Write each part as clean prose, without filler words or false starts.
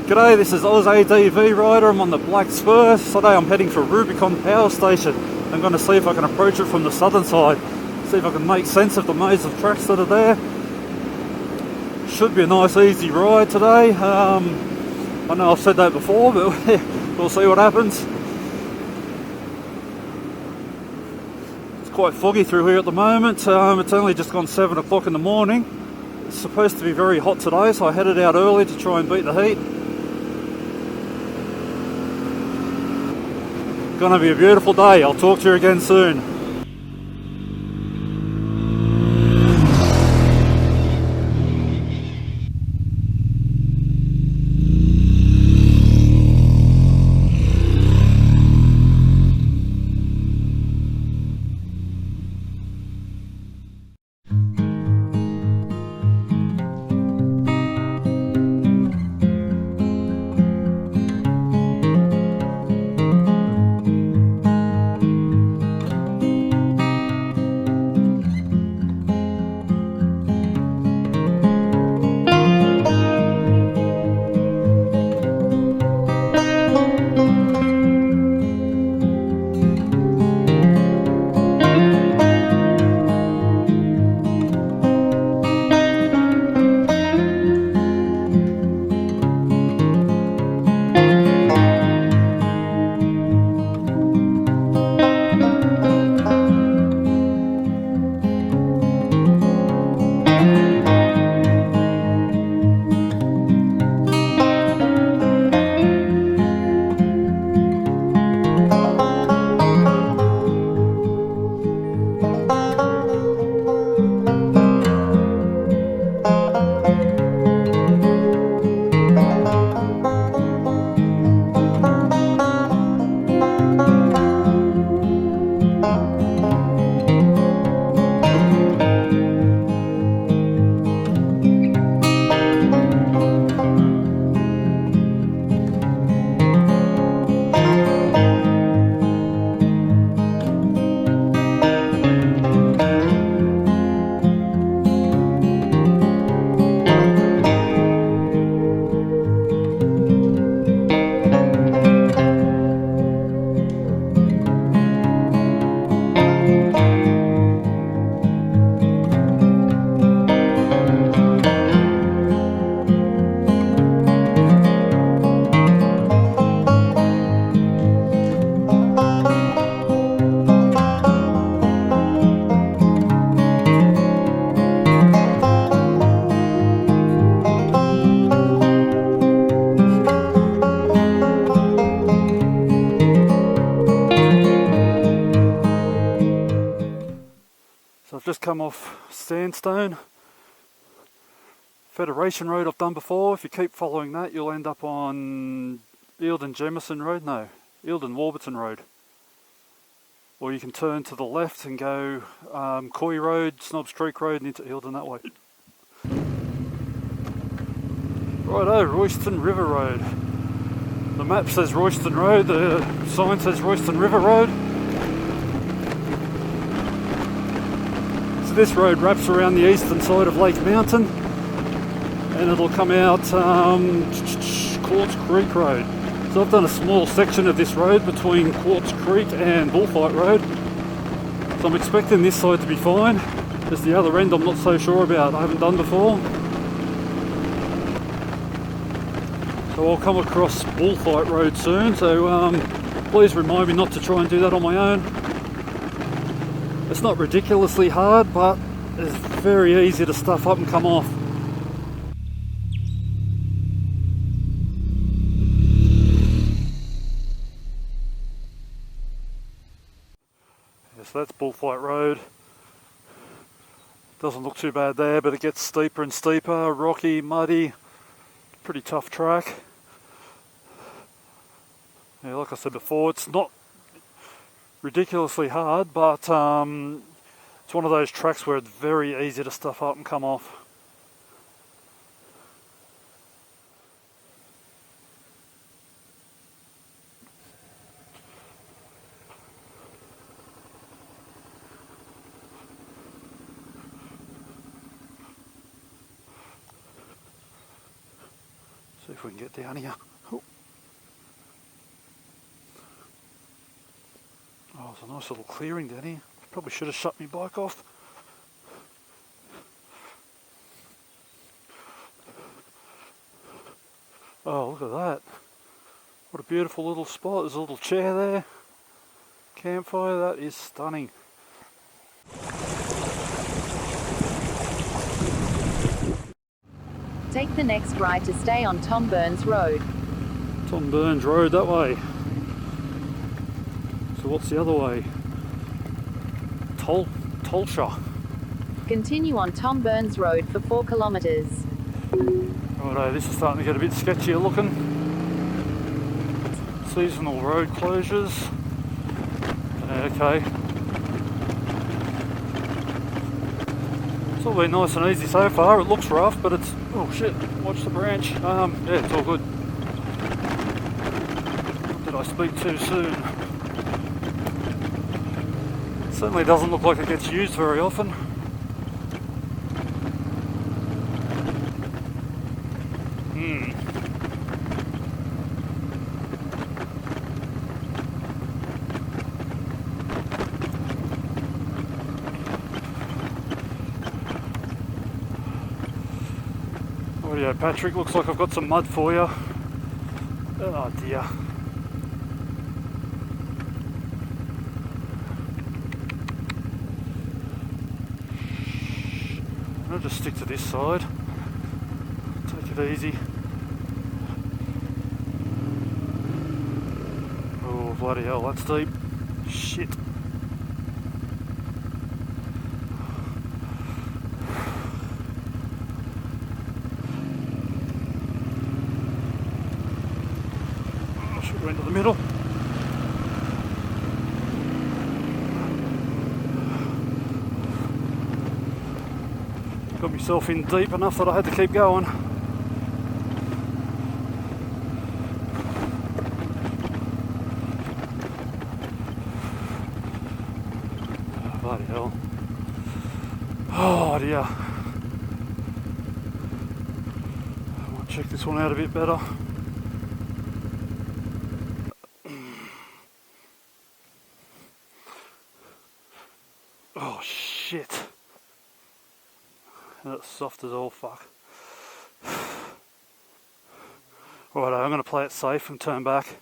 G'day, this is Oz ADV Rider. I'm on the Black Spur. Today I'm heading for Rubicon power station. I'm going to see if I can approach it from the southern side. See if I can make sense of the maze of tracks that are there. Should be a nice easy ride today. I know I've said that before, but we'll see what happens. It's quite foggy through here at the moment. It's only just gone 7 o'clock in the morning. It's supposed to be very hot today, so I headed out early to try and beat the heat. Gonna be a beautiful day. I'll talk to you again soon. I've just come off Sandstone. Federation Road I've done before. If you keep following that, you'll end up on Eildon Warburton Road. Or you can turn to the left and go Coy Road, Snobs Creek Road, and into Eildon that way. Righto, Royston River Road. The map says Royston Road, the sign says Royston River Road. So this road wraps around the eastern side of Lake Mountain and it'll come out Quartz Creek Road. So I've done a small section of this road between Quartz Creek and Bullfight Road. So I'm expecting this side to be fine. There's the other end I'm not so sure about, I haven't done before. So I'll come across Bullfight Road soon, so please remind me not to try and do that on my own. It's not ridiculously hard, but it's very easy to stuff up and come off. Yeah, so that's Bullfight Road. Doesn't look too bad there, but it gets steeper and steeper, rocky, muddy, pretty tough track. Yeah, like I said before, it's not ridiculously hard, but it's one of those tracks where it's very easy to stuff up and come off. See if we can get down here. Oh, there's a nice little clearing down here. Probably should have shut my bike off. Oh, look at that. What a beautiful little spot. There's a little chair there. Campfire, that is stunning. Take the next right to stay on Tom Burns Road. Tom Burns Road, that way. So what's the other way? Tolsha. Continue on Tom Burns Road for 4 kilometres. Righto, this is starting to get a bit sketchier looking. Seasonal road closures. Okay. It's all been nice and easy so far. It looks rough, but it's... Oh shit, watch the branch. Yeah, it's all good. Did I speak too soon? Certainly doesn't look like it gets used very often. Rightio, Patrick, looks like I've got some mud for you. Oh dear. I'll just stick to this side. Take it easy. Oh bloody hell, that's deep. Shit. I should go into the middle. Got myself in deep enough that I had to keep going. Oh, bloody hell. Oh dear. I might check this one out a bit better. Oh shit. That's soft as all fuck. Right, I'm going to play it safe and turn back.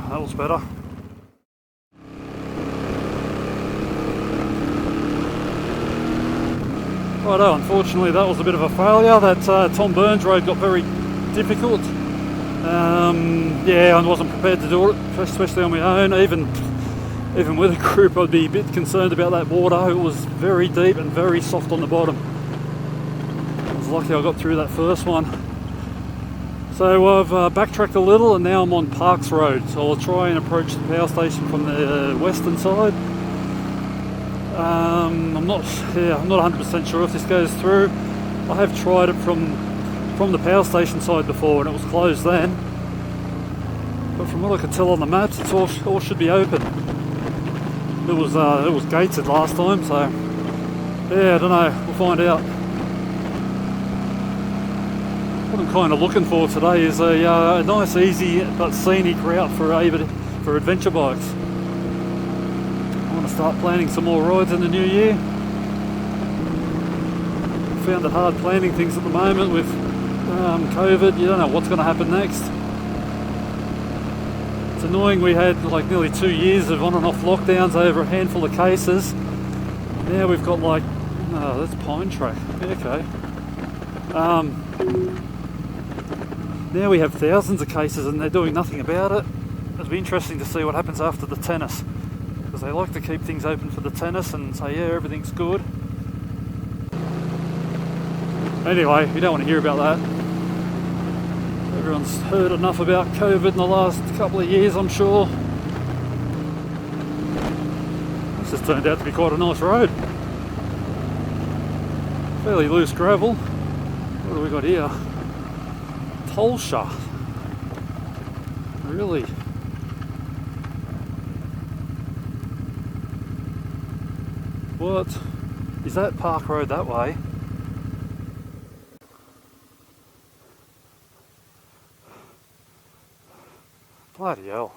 That was better. Righto, unfortunately that was a bit of a failure. That Tom Burns Road got very difficult. Yeah, I wasn't prepared to do it, especially on my own. Even with a group, I'd be a bit concerned about that water. It was very deep and very soft on the bottom. I was lucky I got through that first one. So I've backtracked a little and now I'm on Parks Road. So I'll try and approach the power station from the western side. I'm not 100% sure if this goes through. I have tried it from the power station side before and it was closed then. But from what I could tell on the maps, it's all should be open. It was gated last time, so yeah, I don't know. We'll find out. What I'm kind of looking for today is a nice, easy but scenic route for adventure bikes. I want to start planning some more rides in the new year. I found it hard planning things at the moment with COVID. You don't know what's going to happen next. It's annoying. We had like nearly 2 years of on and off lockdowns over a handful of cases. Now we've got like, that's Pine Track. Yeah, okay. Now we have thousands of cases and they're doing nothing about it. It'll be interesting to see what happens after the tennis, because they like to keep things open for the tennis and say, yeah, everything's good. Anyway, we don't want to hear about that. Everyone's heard enough about COVID in the last couple of years, I'm sure. This has turned out to be quite a nice road. Fairly loose gravel. What do we got here? Tulsa. Really? What? Is that Park Road that way? Bloody hell.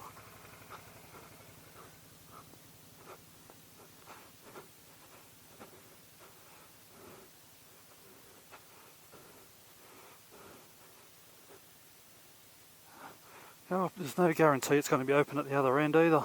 Oh, there's no guarantee it's going to be open at the other end either.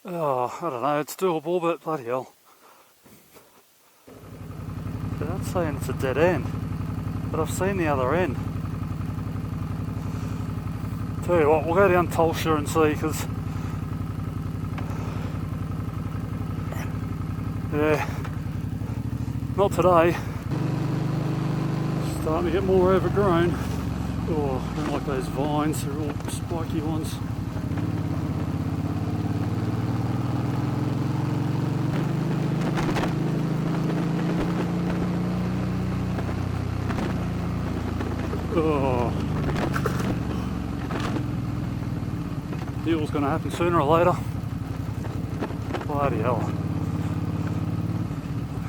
Oh, I don't know, it's doable, but bloody hell. They're not saying it's a dead end, but I've seen the other end. Tell you what, we'll go down Tulsa and see, because yeah, not today. Starting to get more overgrown. Oh, I don't like those vines, they're all spiky ones. Oh, deal's going to happen sooner or later. Bloody hell.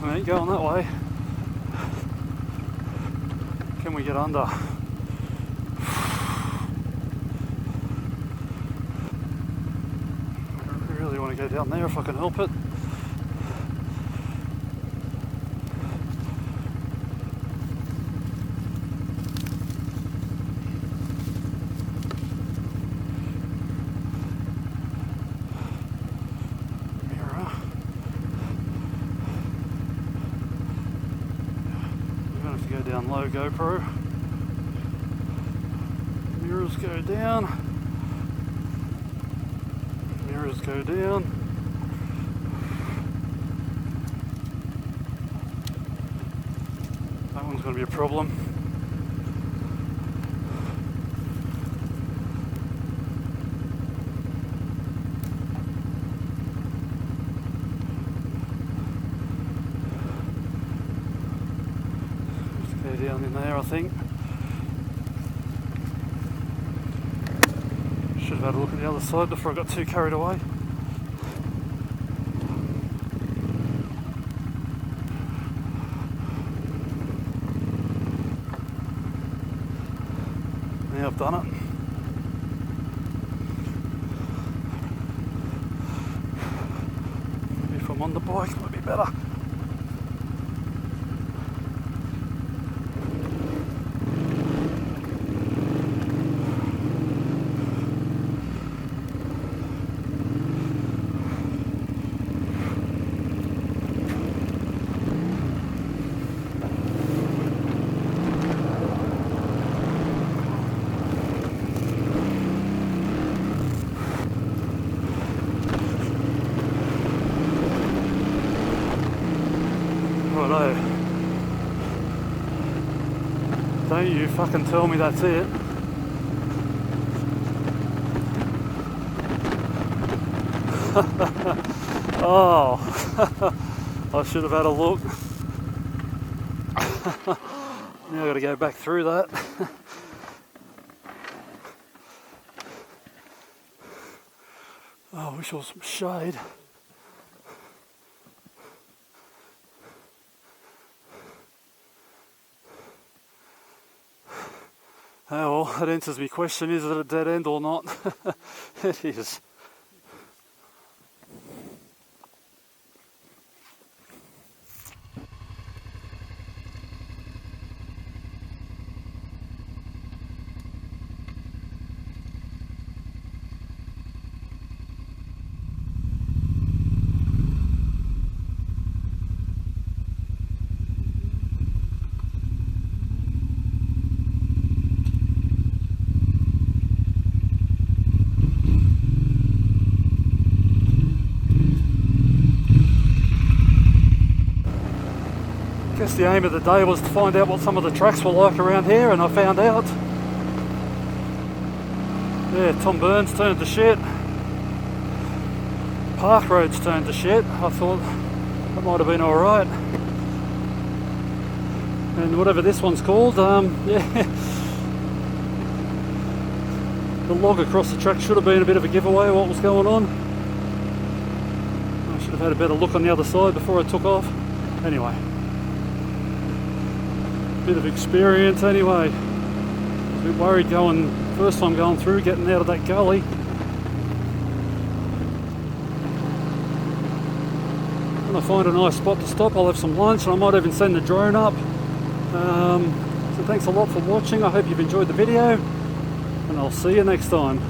I ain't going that way. Can we get under? I really want to go down there if I can help it. Down low GoPro. Mirrors go down. Mirrors go down. That one's going to be a problem. Down in there, I think. Should have had a look at the other side before I got too carried away. Now I've done it. If I'm on the bike, it might be better. Righto. Don't you fucking tell me that's it. Oh, I should have had a look. Now I've got to go back through that. Oh, I wish there was some shade. Oh well, that answers my question, is it a dead end or not? It is. I guess the aim of the day was to find out what some of the tracks were like around here, and I found out. Yeah, Tom Burns turned to shit. Park roads turned to shit. I thought that might have been alright. And whatever this one's called, yeah. The log across the track should have been a bit of a giveaway of what was going on. I should have had a better look on the other side before I took off. Anyway. Bit of experience anyway. A bit worried first time going through, getting out of that gully. When I find a nice spot to stop, I'll have some lunch, and I might even send the drone up. So thanks a lot for watching. I hope you've enjoyed the video, and I'll see you next time.